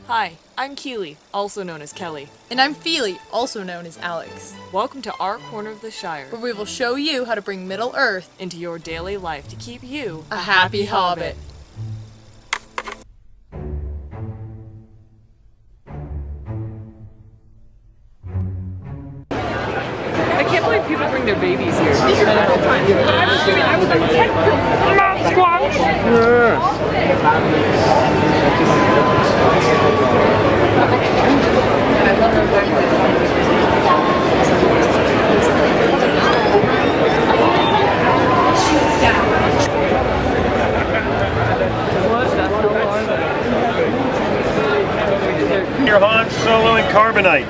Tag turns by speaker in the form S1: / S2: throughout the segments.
S1: Hi, I'm Kili, also known as Kelly.
S2: And I'm Fili, also known as Alex.
S1: Welcome to our corner of the Shire,
S2: where we will show you how to bring Middle-earth
S1: into your daily life to keep you
S2: a happy hobbit.
S1: I can't believe people bring their babies here.
S3: Your Han Solo and Carbonite.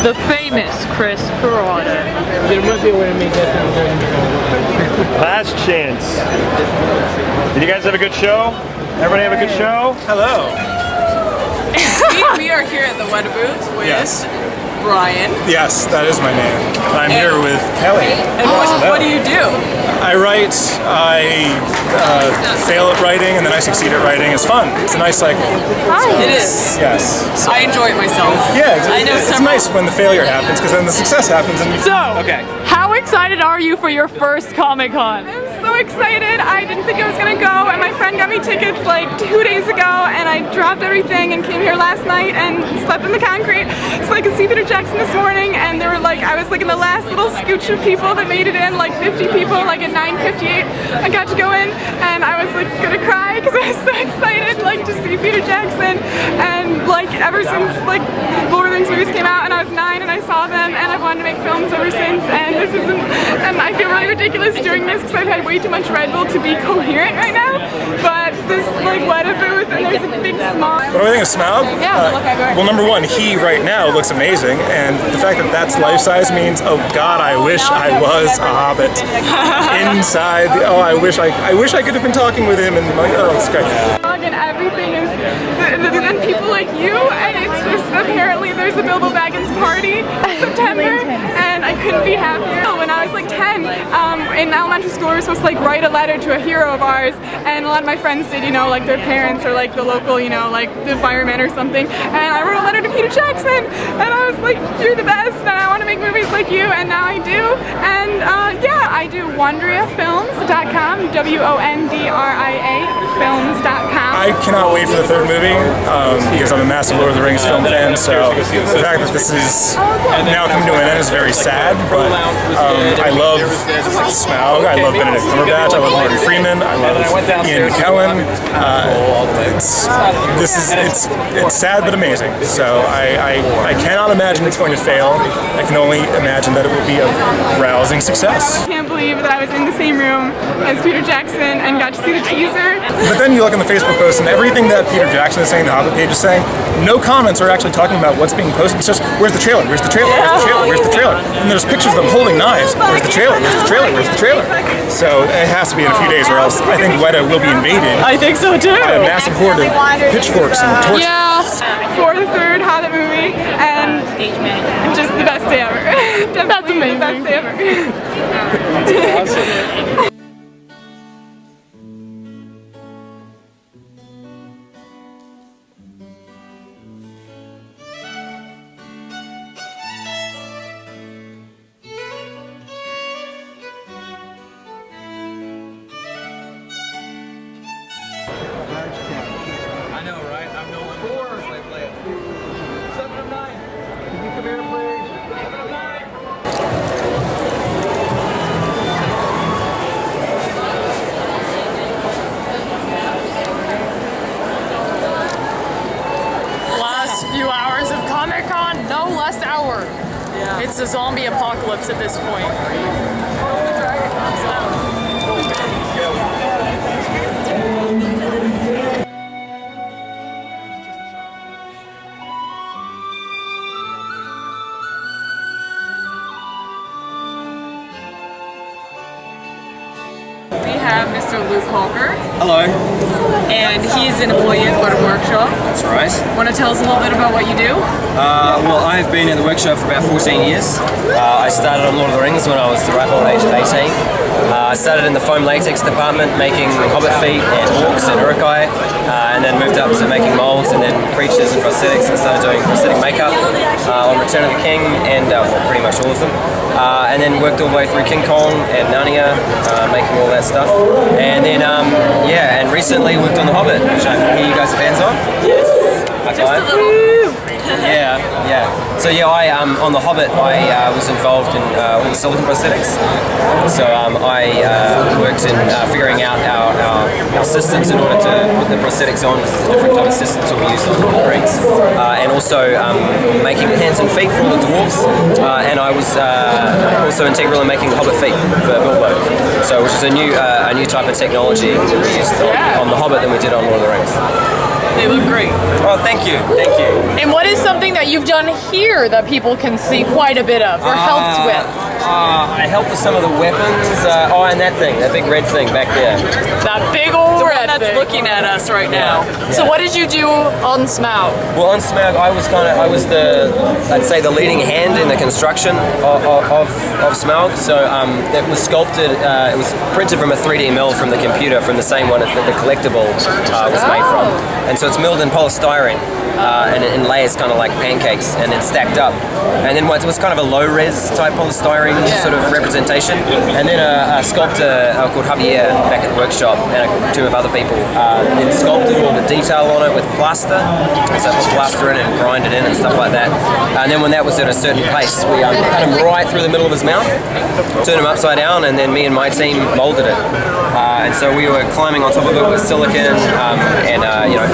S1: The famous Chris Parada.
S4: There must be a way to make that sound.
S3: Last chance. Did you guys have a good show? Everybody have a good show?
S5: Hello.
S1: We are here at the Weta booth with Brian.
S5: Yes, that is my name. I'm here with Kelly.
S1: And what do you do?
S5: I write, I fail at writing, and then I succeed at writing. It's fun. It's a nice cycle.
S1: It is.
S5: Yes.
S1: I enjoy it myself.
S5: Yeah,
S1: it's
S5: nice when the failure happens, because then the success happens. And
S1: How excited are you for your first Comic-Con?
S6: I'm so excited. I didn't think I was gonna go, and my friend got me tickets like 2 days ago, and I dropped everything and came here last night and slept in the concrete so I could see Peter Jackson this morning. And there were I was in the last little scooch of people that made it in, like 50 people, at 9:58. I got to go in, and I was gonna cry because I was so excited to see Peter Jackson. And ever since Lord of the Rings movies came out, and I was 9 and I saw them, and I've wanted to make films ever since. And and I feel really ridiculous doing this because I've had way too much Red Bull to be coherent right now. But this Weta booth, and there's a big Smaug.
S5: What do I think of Smaug?
S6: Yeah,
S5: well, number one, he right now looks amazing, and the fact that that's life size means, oh God, I wish I was a Hobbit inside. I wish I could have been talking with him, and it's great.
S6: And everything is, and people like you, and it's just apparently there's a Bilbo Baggins party in September, and I couldn't be happier. When I was 10, in elementary school, we were supposed to write a letter to a hero of ours, and a lot of my friends did, their parents or the local, the fireman or something, and I wrote a letter to Peter Jackson, and I was like, you're the best, and I want to make movies like you, and now I do, and yeah, I do WondriaFilms.com, WONDRIA Films.com.
S5: I cannot wait for the third movie because I'm a massive Lord of the Rings film fan, so the fact that this is now coming to an end is very sad, but I love Smaug, I love Benedict Cumberbatch, I love Martin Freeman, I love Ian McKellen. It's sad but amazing, so I cannot imagine it's going to fail. I can only imagine that it will be a rousing success.
S6: I can't believe that I was in the same room as Peter Jackson and got to see the teaser.
S5: But then you look on the Facebook post, and everything that Peter Jackson is saying, the Hobbit page is saying, no comments are actually talking about what's being posted. It's just, where's the trailer? Where's the trailer? Where's the trailer? Where's the trailer? And there's pictures of them holding knives. Where's the trailer? Where's the trailer? Where's the trailer? So it has to be in a few days, or else I think Weta will be invaded.
S1: I think so too.
S5: By a massive horde of pitchforks and torches.
S6: Yeah, for the third Hobbit movie, and just the best day ever. That's amazing. The best day ever.
S4: That's awesome.
S7: I know, right? I'm no four as I play it. 7 of 9. Can you come here, please? 7 of 9.
S2: Last few hours of Comic-Con, no less hour. Yeah. It's a zombie apocalypse at this point.
S1: We have Mr. Luke Holker,
S8: Hello.
S1: and he's an employee at the Weta Workshop.
S8: That's right.
S1: Want to tell us a little bit about what you do?
S8: Well, I've been at the workshop for about 14 years. I started on Lord of the Rings when I was the ripe old age of 18. I started in the foam latex department, making Hobbit feet and orcs and urukai, and then moved up to making molds and then creatures and prosthetics, and started doing prosthetic makeup on Return of the King and well, pretty much all of them. And then worked all the way through King Kong and Narnia, making all that stuff. And then, yeah, and recently worked on The Hobbit, which I hear you guys are fans of.
S1: Yes.
S8: High
S1: Just
S8: five.
S1: a little.
S8: Yeah, yeah. So yeah, on The Hobbit, I was involved in all the silicon prosthetics. So I worked in figuring out our systems in order to put the prosthetics on. This is a different type of systems that we use on the Lord of the Rings. And also making hands and feet for all the dwarves. And I was also integral in making the Hobbit feet for Bilbo. So which is a new type of technology we used on The Hobbit than we did on Lord of the Rings.
S1: They look great.
S8: Oh, thank you, thank you.
S2: And what is something that you've done here that people can see quite a bit of or helped with?
S8: I helped with some of the weapons. And that thing, that big red thing back there.
S2: That big old red
S1: That's
S2: thing.
S1: looking at us right now.
S2: So what did you do on Smaug?
S8: Well, on Smaug, I was I'd say the leading hand in the construction of Smaug. So it was sculpted, it was printed from a 3D mill from the computer, from the same one that the collectible was made from. And so it's milled in polystyrene and in layers, kind of like pancakes, and then stacked up. And then it was kind of a low-res type polystyrene sort of representation. And then a sculptor called Javier back at the workshop and a team of other people then sculpted all the detail on it with plaster. So put plaster in it and grind it in and stuff like that. And then when that was at a certain pace, we cut him right through the middle of his mouth, turned him upside down, and then me and my team molded it. And so we were climbing on top of it with silicon and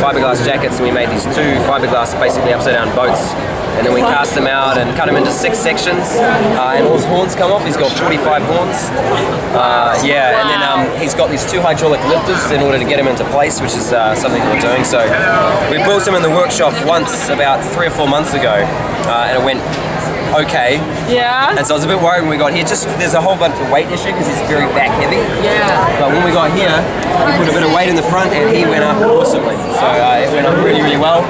S8: fiberglass jackets, and we made these two fiberglass, basically upside down boats. And then we cast them out and cut them into 6 sections, and all his horns come off. He's got 45 horns. And then he's got these 2 hydraulic lifters in order to get him into place, which is something that we're doing. So we built him in the workshop once about 3 or 4 months ago, and it went okay.
S2: Yeah.
S8: And so I was a bit worried when we got here. Just there's a whole bunch of weight issue because he's very back heavy.
S2: Yeah.
S8: But when we got here, we put a bit of weight in the front, and he went up awesomely. So it went up really, really well.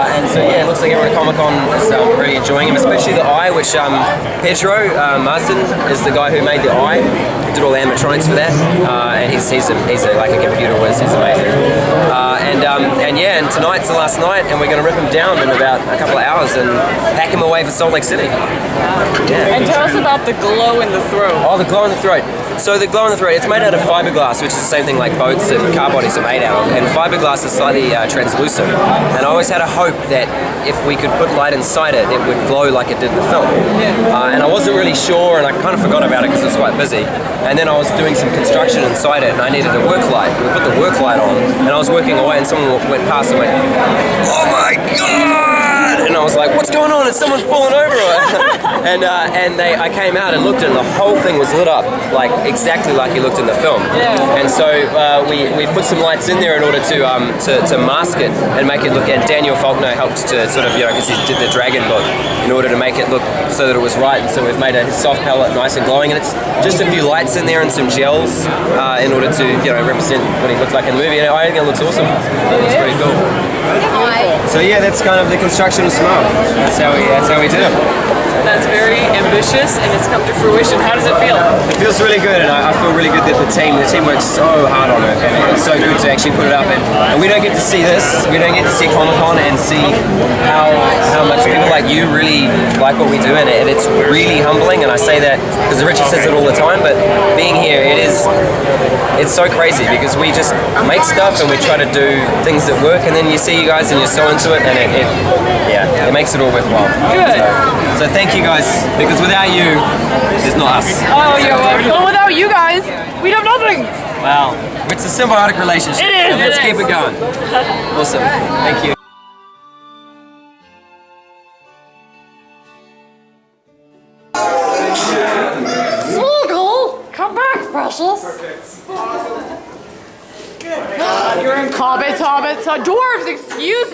S8: And so yeah, it looks like everyone at Comic-Con is really enjoying him, especially the eye, which Pedro Marsden is the guy who made the eye. He did all the animatronics for that, and he's like a computer whiz. He's amazing. And tonight's the last night, and we're going to rip him down in about a couple of hours and pack him away for Salt Lake City. Yeah.
S1: And tell us about the glow in the throat.
S8: Oh, the glow in the throat. So the glow in the throat, it's made out of fiberglass, which is the same thing like boats and car bodies are made out of. And fiberglass is slightly translucent. And I always had a hope that if we could put light inside it, it would glow like it did in the film. And I wasn't really sure, and I kind of forgot about it because it was quite busy. And then I was doing some construction inside it, and I needed a work light. We put the work light on, and I was working away, and someone went past and went, "Oh my God!" And I was like, "What's going on? Is someone falling over?" I came out and looked, and the whole thing was lit up like exactly like he looked in the film. And so we put some lights in there in order to mask it and make it look. And Daniel Faulkner helped to sort of because he did the dragon book in order to make it look so that it was right. And so we've made his soft palette nice and glowing, and it's just a few lights in there and some gels in order to represent what he looked like in the movie. And I think it looks awesome. It's pretty cool. So yeah, that's kind of the construction of Smaug. That's how we did it.
S1: That's very ambitious, and it's come to fruition. How does it feel?
S8: It feels really good, and I feel really good that the team works so hard on it, and it's so good to actually put it up. And we don't get to see this. We don't get to see Comic-Con and see how much people like you really like what we do, and it's really humbling. And I say that because Richard says it all the time, but being here, it's so crazy because we just make stuff and we try to do things that work, and then you see you guys and you're so into it, and it makes it all worthwhile.
S1: Good.
S8: So thank you guys, because without you, there's not us.
S2: Oh, you're welcome. Well, without you guys, we'd have nothing.
S8: Wow, it's a symbiotic relationship.
S2: It is.
S8: So let's keep it going. Awesome. Thank you.
S2: Smaug, come back, precious. You're in Hobbit, dwarves, excuse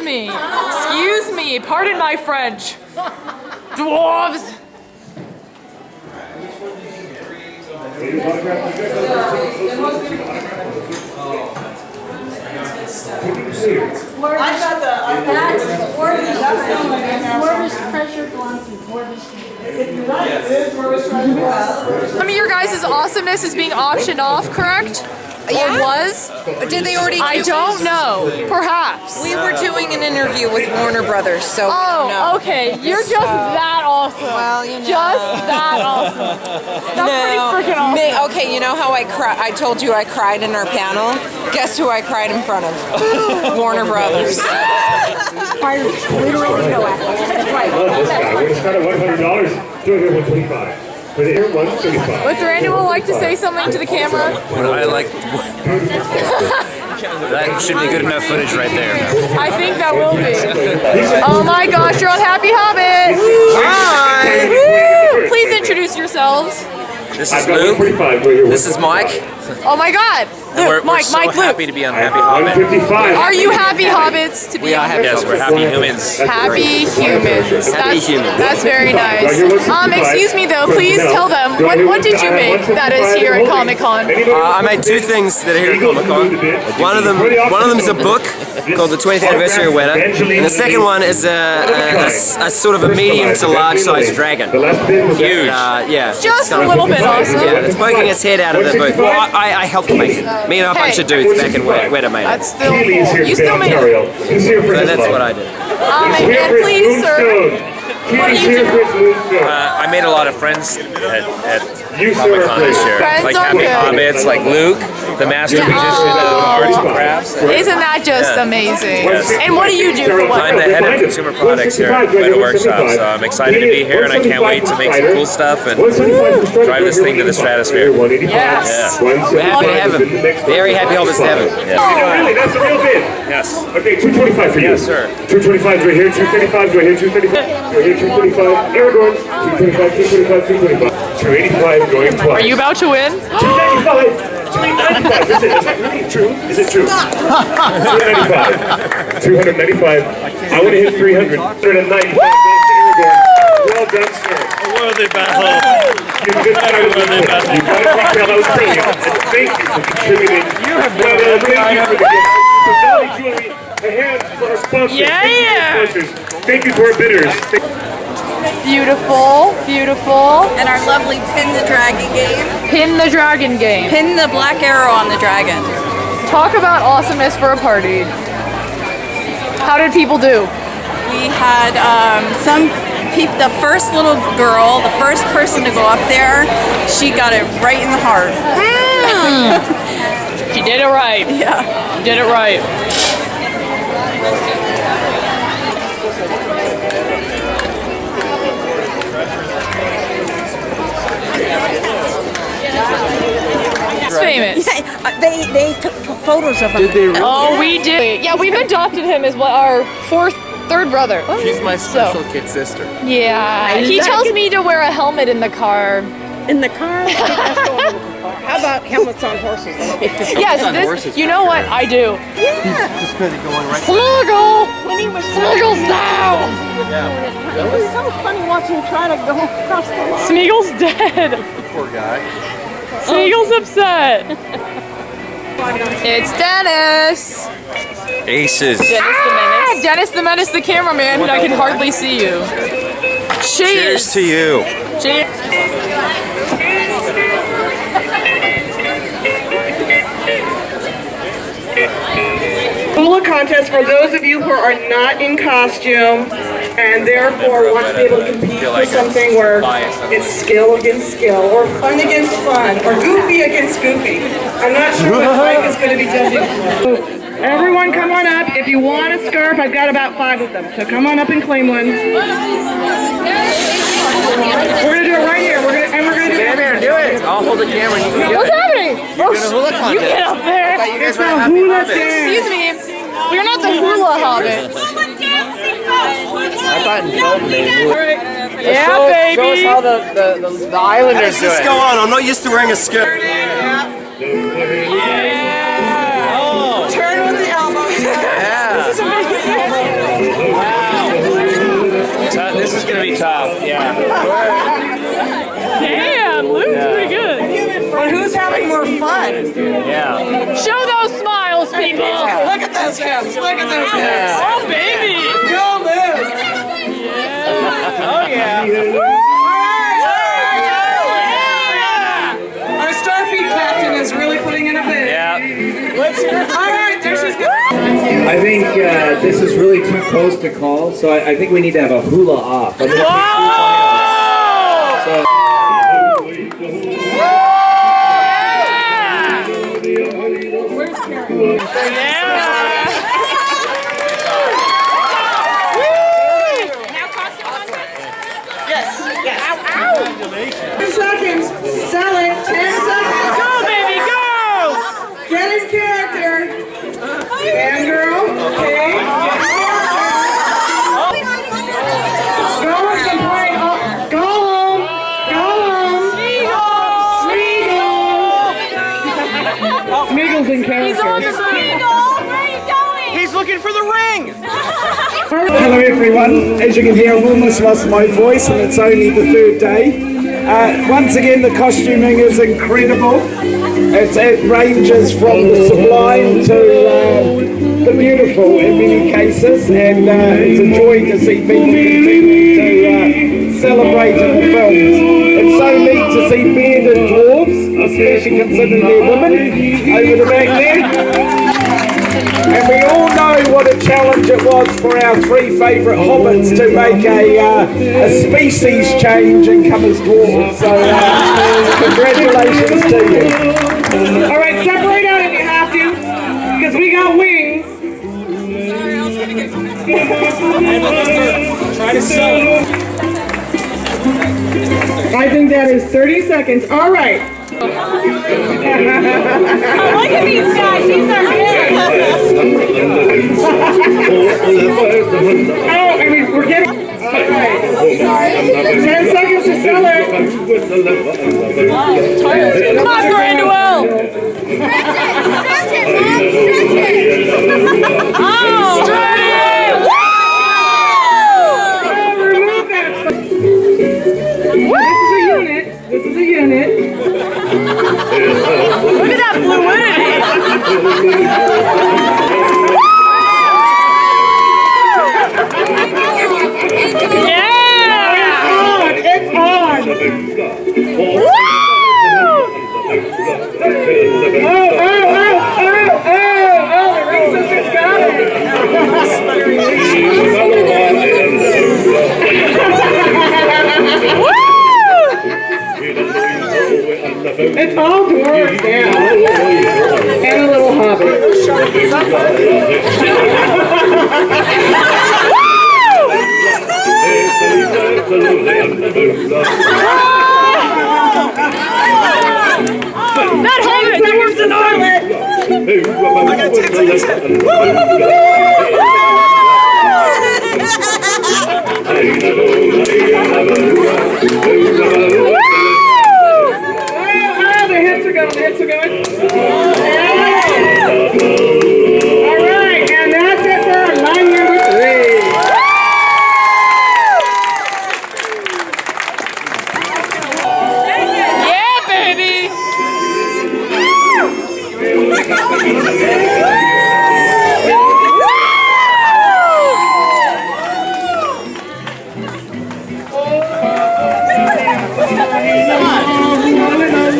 S2: me, pardon my French. Dwarves.
S9: Dwarvish pressure belongs to dwarvish.
S2: I mean, your guys' awesomeness is being auctioned off, correct? Or was?
S9: Did they already?
S2: I don't know. Perhaps.
S9: We were doing an interview with Warner Brothers, so
S2: oh, okay. You're just that awesome.
S9: Well, you know.
S2: Just that awesome. That's pretty freaking awesome.
S9: Okay, you know how I told you I cried in our panel? Guess who I cried in front of? Warner Brothers.
S10: We're going to start at $100. Do it here, $125. For the air, $135.
S2: Would Randy like to say something to the camera?
S11: I like. That should be good enough footage right there.
S2: I think that will be. Oh my gosh, you're on Happy Hobbit!
S11: Hi!
S2: Woo! Please introduce yourselves.
S11: This is Luke. This is Mike.
S2: Oh my God! Luke,
S11: We're so happy to be on Happy Hobbit.
S2: Are you happy hobbits to be on?
S11: Yes, we're happy humans.
S2: Happy humans.
S11: Happy humans.
S2: That's very nice. Excuse me though, please tell them, what did you make that is here at Comic-Con?
S8: I made two things that are here at Comic-Con. One of them is a book called the 20th Anniversary of Winter, and the second one is a sort of a medium to large sized dragon.
S11: Huge.
S8: Yeah.
S2: Just a little bit awesome.
S8: Yeah, it's poking its head out of the book. Well, I helped make it. Me and a bunch of dudes back in Weta made it.
S2: That's still cool. You still made it.
S8: So that's what I did.
S2: And please, sir, what do you do?
S11: I made a lot of friends at Comic-Con this year.
S2: Friends
S11: Like
S2: are
S11: Happy
S2: good.
S11: Hobbits, like Luke, the master musician of arts and crafts.
S2: Isn't that just amazing?
S11: Yes.
S2: And what do you do for
S11: I'm the
S2: one?
S11: head of consumer products here at Weta Workshop, so I'm excited to be here and I can't wait to make some cool stuff and drive this thing to the stratosphere.
S2: Yes.
S8: We're happy to have him. Very happy Hobbits to have him.
S10: Oh, really? That's the real bid?
S11: Yes.
S10: Okay, $225 for you.
S11: Yes, sir.
S10: $225 right here, $235 right here, $235 right here, $225. Aragorn, $225, $225, $285 going twice.
S2: Are you about to win?
S10: $295. $295. Is that really true? Is it true? $295. $295. I want to hit $300. $195. Well done, sir.
S3: A worthy battle.
S10: You did that. You got it. That was brilliant. Thank you for contributing. You have been thank you for the gift. So Dolly Jewelry, a hand for our sponsors.
S2: Yeah.
S10: Thank you to our bidders.
S2: Beautiful, beautiful.
S12: And our lovely Pin the Dragon game.
S2: Pin the Dragon game.
S12: Pin the black arrow on the dragon.
S2: Talk about awesomeness for a party. How did people do?
S12: We had the first little girl, the first person to go up there, she got it right in the heart.
S2: She did it right.
S12: Yeah.
S2: She did it right. It's famous.
S10: They took photos of him. Did they really?
S2: Oh, we did. Yeah, we've adopted him as our third brother.
S11: She's my special kid sister.
S2: Yeah, he tells me to wear a helmet in the car.
S10: In the car? How about helmets on horses?
S2: Yes, you know what? I do.
S10: Yeah.
S11: Just because he's going right.
S2: Smuggle!
S10: When he was
S2: Smuggle's down!
S10: it was so funny watching him try to go across the line.
S2: Smeagol's dead.
S11: Poor guy.
S2: Smeagol's upset. It's Dennis.
S11: Aces.
S2: Dennis the Menace, the cameraman, and I can hardly see you.
S11: Cheers to you.
S2: Cheers.
S13: Hula contest for those of you who are not in costume and therefore want to be able to compete for something where it's skill against skill or fun against fun or goofy against goofy. I'm not sure what Mike is going to be judging. Everyone come on up. If you want a scarf, I've got about 5 of them. So come on up and claim one. We're going to do it right here. We're going to do it.
S11: Do it. I'll hold the camera. You can
S2: What's happening?
S11: You
S2: get up there.
S11: You guys were happy Hobbits.
S2: Excuse me. We're not the hula hobbits.
S11: I thought in film they
S2: Yeah, baby.
S11: Show us how the Islanders do it.
S8: Let's go on. I'm not used to wearing a skirt.
S13: Turn with the elbows. This is amazing.
S11: Wow. This is going to be tough. Yeah.
S2: Damn, Luke's pretty good.
S13: But who's having more fun?
S11: Yeah.
S2: Show those smiles, people.
S13: Look at those hands. Look at those hands.
S2: Oh, baby.
S13: Go, Luke.
S2: Yeah.
S11: Oh, yeah.
S7: I think this is really too close to call, so I think we need to have a hula off. So,
S13: Yes. 10 seconds. Sell it. 10 seconds.
S2: Go, baby, go!
S13: Get his character. And girl. Okay. Golems can play. Golem. Golem. Smeagol. Smeagol's in character.
S2: He's on the move.
S12: Where are you going?
S7: he's looking for the ring!
S14: Hello everyone, as you can hear I've almost lost my voice and it's only the third day. Once again the costuming is incredible. It ranges from the sublime to the beautiful in many cases, and it's a joy to see people continue to celebrate in the films. It's so neat to see bearded dwarves, especially considering they're women, over the back there. And we all know what a challenge it was for our three favourite hobbits to make a species change and come as dwarves. So congratulations to you.
S13: All right, separate out if you have to, because we got wings.
S7: Try to sell it.
S13: I think that is 30 seconds. All right.
S12: Oh, look at these guys. These are good.
S13: Oh, I mean, we're getting... All right. 10 seconds to sell it.
S2: Come on, Granduel!
S12: Stretch it, Mom. Stretch it.
S2: Oh, stretch it!
S13: Remove that. This is a unit.
S2: Look at that fluidity!
S13: Yeah! It's on!
S2: Woo!
S13: Oh, the Ring Sisters got it! It's all dwarves now. And a little hobbit.
S2: That hobbit dwarves an island!
S7: I got 10 seconds.
S13: The hits are going, the hits are going. All right, and that's it for line number 3.
S2: Yeah, baby!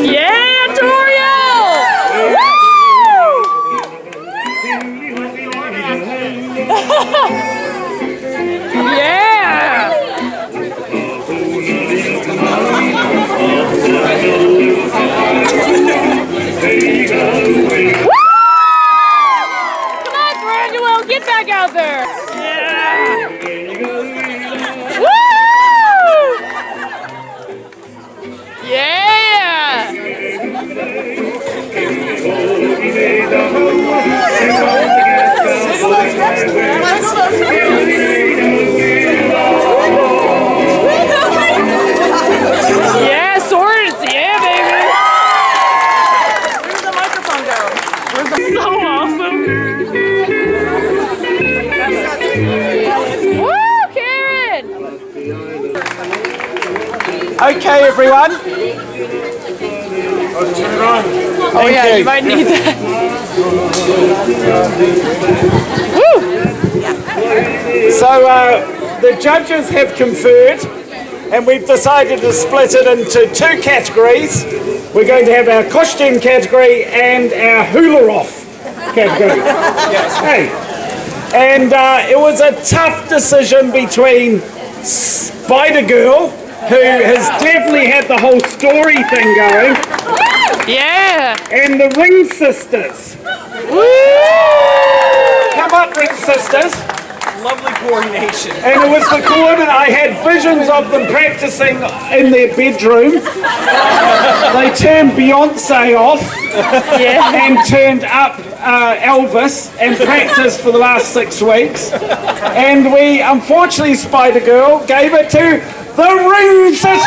S2: Yeah, Toriel! Yeah! Come on, Granduel, get back out there! Yeah! Woo! Yeah! Yeah, swords! Yeah, baby!
S1: Where's the microphone go?
S2: So awesome! Woo, Karen!
S14: Okay everyone.
S2: Oh yeah, you might need that. Woo!
S14: So the judges have conferred and we've decided to split it into 2 categories. We're going to have our costume category and our hula-off category. Hey, And it was a tough decision between Spider-Girl, who has definitely had the whole story thing going.
S2: Yeah!
S14: And the Ring Sisters. Come up, Ring Sisters.
S7: Lovely coordination.
S14: And it was the coordinate. I had visions of them practicing in their bedroom. They turned Beyonce off and turned up Elvis and practiced for the last 6 weeks. And we, unfortunately, Spider-Girl gave it to the Ring Sisters!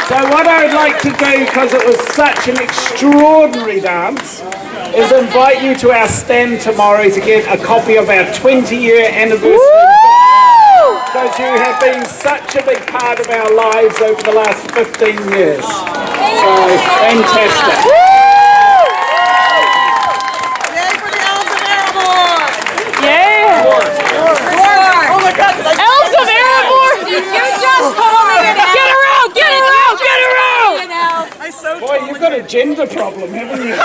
S14: So what I'd like to do, because it was such an extraordinary dance, is invite you to our stand tomorrow to get a copy of our 20-year anniversary. Because you have been such a big part of our lives over the last 15 years. So, fantastic.
S2: Yeah!
S9: Oh my God!
S2: Elves of Erebor!
S9: You just called me an elf.
S2: Get her out! Get her out! Get her out!
S14: Boy, you've got a gender problem, haven't you?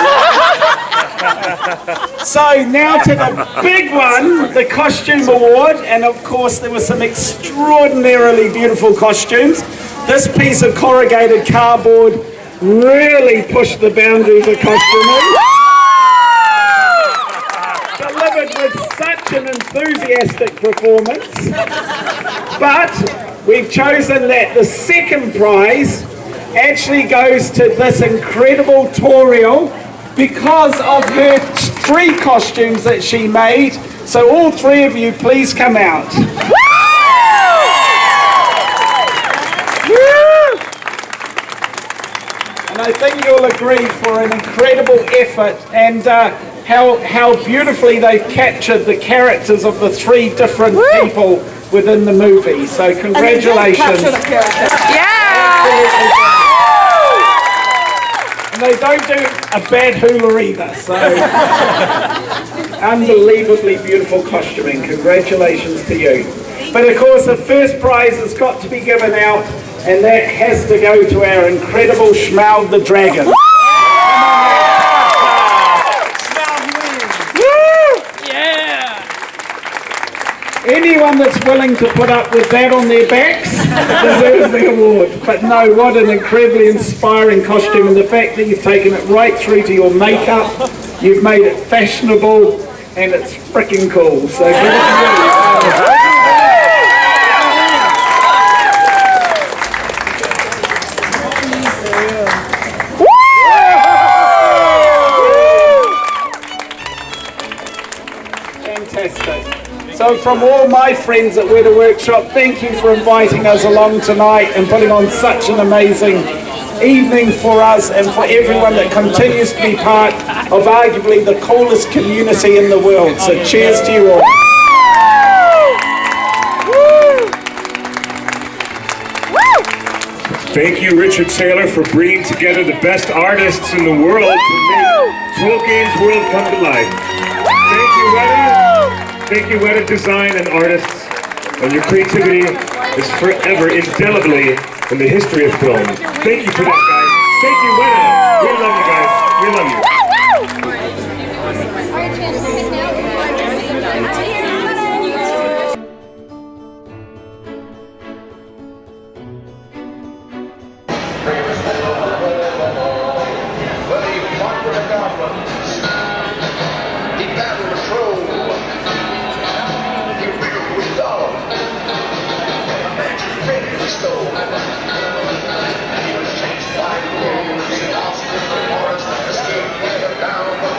S14: So now to the big one, the costume award, and of course there were some extraordinarily beautiful costumes. This piece of corrugated cardboard really pushed the boundaries of costuming. Delivered with such an enthusiastic performance. But we've chosen that the second prize actually goes to this incredible Toriel because of her 3 costumes that she made. So all 3 of you, please come out. And I think you'll agree for an incredible effort and how beautifully they've captured the characters of the 3 different people within the movie. So congratulations. And they don't do a bad hula either, so unbelievably beautiful costuming. Congratulations to you. But of course the first prize has got to be given out, and that has to go to our incredible Smaug the Dragon. Anyone that's willing to put up with that on their backs deserves the award. But no, what an incredibly inspiring costume, and the fact that you've taken it right through to your makeup, you've made it fashionable, and it's freaking cool. So give it to you. Fantastic. So from all my friends at Weta Workshop, thank you for inviting us along tonight and putting on such an amazing evening for us and for everyone that continues to be part of arguably the coolest community in the world. So cheers to you all.
S10: Thank you, Richard Taylor, for bringing together the best artists in the world to make Tolkien's world come to life. Thank you, Weta. Thank you, Weta Design and artists, and your creativity is forever indelibly in the history of film. Thank you for that, guys. Thank you, Weta. We love you, guys. We love you.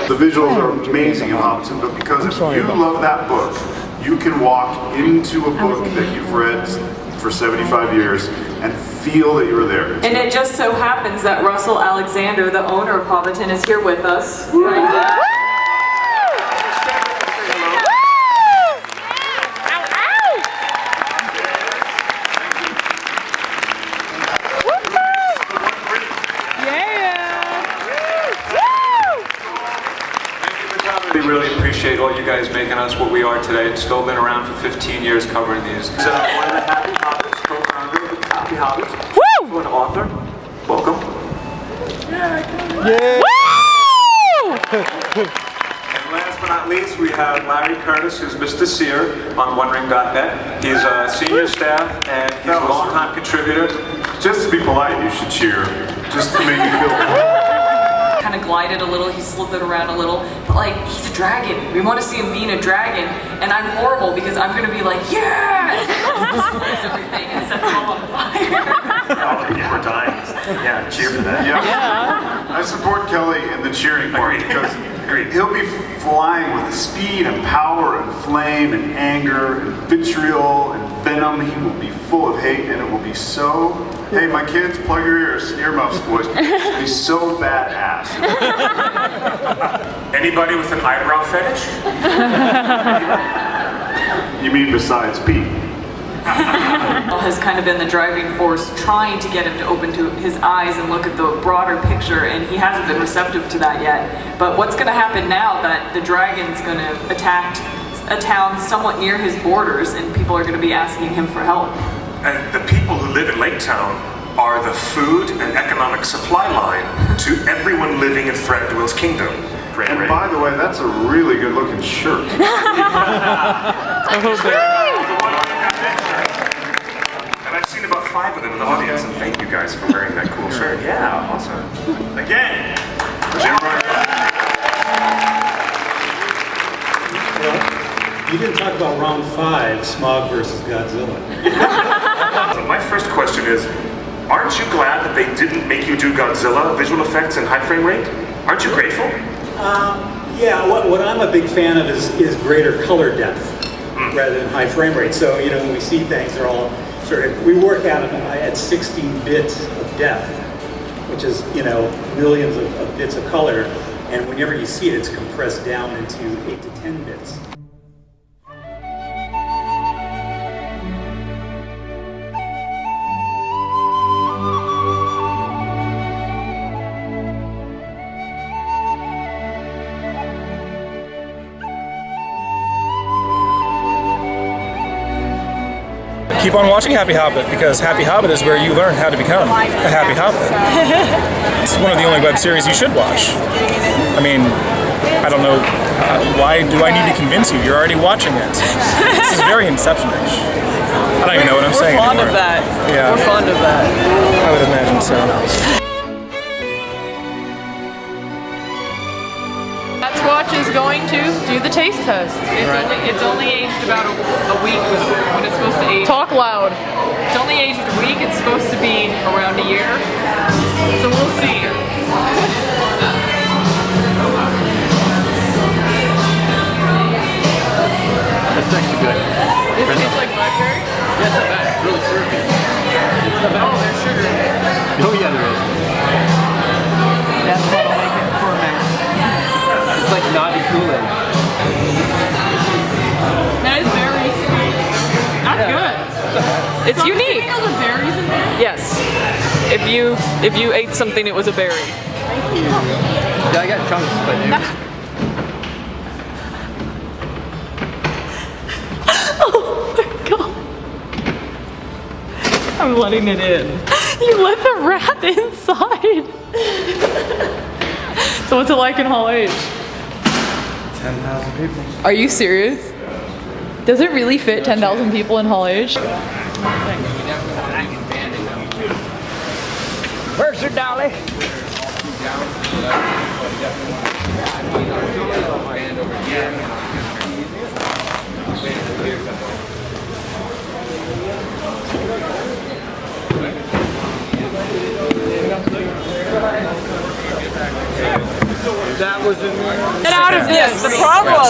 S15: The visuals are amazing in Hobbit, but because if you love that book, you can walk into a book that you've read for 75 years and feel that you're there.
S16: And it just so happens that Russell Alexander, the owner of Hobbiton, is here with us. Right now.
S17: We really appreciate all you guys making us what we are today. It's still been around for 15 years covering these. So, one of the Happy Hobbits, co-founder of the Happy Hobbits, an author. Welcome.
S2: Woo!
S17: And last but not least, we have Larry Curtis, who's Mr. Sear on OneRing.net. He's a senior staff and he's a long-time contributor.
S15: Just to be polite, you should cheer. Just to make me feel
S16: Kind of glided a little, he slithered around a little, but like, he's a dragon. We want to see him being a dragon, and I'm horrible because I'm going to be like, yeah! Destroys everything and sets them all on fire.
S3: Yeah, we're dying. Yeah, cheer for that.
S15: Yeah. I support Kelly in the cheering part because he'll be flying with speed and power and flame and anger and vitriol and venom. He will be full of hate and it will be so... Hey, my kids, plug your ears, earmuffs, boys. It'll be so badass.
S17: Anybody with an eyebrow fetish?
S15: You mean besides Pete?
S16: Has kind of been the driving force trying to get him to open to his eyes and look at the broader picture, and he hasn't been receptive to that yet. But what's going to happen now that the dragon's going to attack a town somewhat near his borders and people are going to be asking him for help?
S17: And the people who live in Lake Town are the food and economic supply line to everyone living in Thranduil's kingdom.
S15: And by the way, that's a really good looking shirt.
S17: And I've seen about 5 of them in the audience, and thank you guys for wearing that cool shirt. Yeah, awesome. Again, Jim
S18: You didn't talk about round 5, Smaug versus Godzilla.
S17: So my first question is, aren't you glad that they didn't make you do Godzilla visual effects and high frame rate? Aren't you grateful?
S18: Yeah, what I'm a big fan of is greater color depth rather than high frame rate. So, you know, when we see things, they're all sort of, we work out at 16 bits of depth, which is, you know, millions of bits of color. And whenever you see it, it's compressed down into 8 to 10 bits.
S5: Keep on watching Happy Hobbit, because Happy Hobbit is where you learn how to become a Happy Hobbit. It's one of the only web series you should watch. I mean, I don't know, why do I need to convince you? You're already watching it. This is very Inception-ish. I don't even know what I'm saying anymore.
S2: We're fond of that.
S5: Yeah.
S2: We're fond of that.
S5: I would imagine so.
S2: Watch is going to do the taste test.
S16: It's only aged about a week when it's supposed to age.
S2: Talk loud.
S16: It's only aged a week. It's supposed to be around a year. So we'll see.
S4: That's actually good.
S16: It tastes like blackberry?
S4: Yeah, it's not bad. It's really syrupy. It's not bad.
S16: Oh, there's sugar in it.
S4: Oh yeah, there is. That's what'll make it ferment. It's like naughty Kool-Aid.
S16: That is very sweet. That's good.
S2: It's unique.
S16: Are there berries in there?
S2: Yes. If you ate something, it was a berry.
S4: Thank you. Yeah, I got chunks, but
S2: Oh my god. I'm letting it in. You let the rat inside. So what's it like in Hall H?
S4: 10,000 people.
S2: Are you serious? Does it really fit 10,000 people in Hall H?
S4: Where's your dolly? That was in
S2: Get out of this! The problem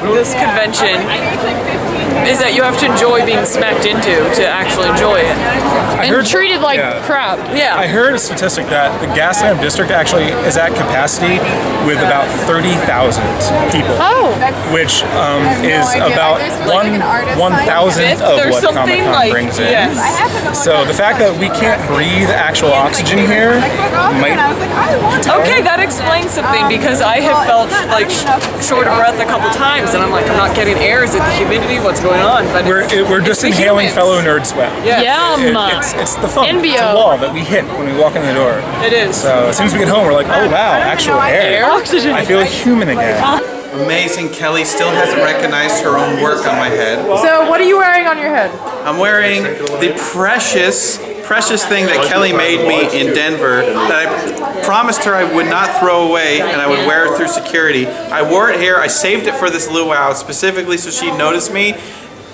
S2: with this convention is that you have to enjoy being smacked into to actually enjoy it. And treated like crap. Yeah.
S5: I heard a statistic that the Gaslamp district actually is at capacity with about 30,000 people.
S2: Oh.
S5: Which is about 1,000th of what Comic-Con brings in.
S2: Yes.
S5: So the fact that we can't breathe actual oxygen here might...
S2: Okay, that explains something. interesting because I have felt like short of breath a couple times, and I'm like, I'm not getting air. Is it the humidity? What's going on? But
S5: we're just inhaling fellow nerd sweat.
S2: Yeah.
S5: It's the fun. It's a wall that we hit when we walk in the door.
S2: It is.
S5: So as soon as we get home, we're like, oh wow, actual air.
S2: Oxygen.
S5: I feel human again.
S7: Amazing. Kelly still hasn't recognized her own work on my head.
S2: So what are you wearing on your head?
S7: I'm wearing the precious thing that Kelly made me in Denver that I promised her I would not throw away and I would wear it through security. I wore it here. I saved it for this luau specifically so she'd notice me.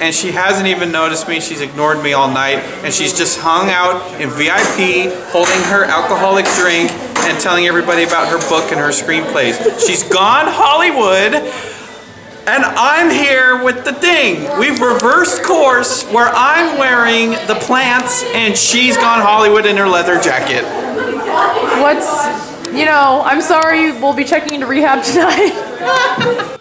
S7: And she hasn't even noticed me. She's ignored me all night. And she's just hung out in VIP, holding her alcoholic drink and telling everybody about her book and her screenplays. She's gone Hollywood, and I'm here with the thing. We've reversed course where I'm wearing the plants and she's gone Hollywood in her leather jacket.
S2: I'm sorry, we'll be checking into rehab tonight.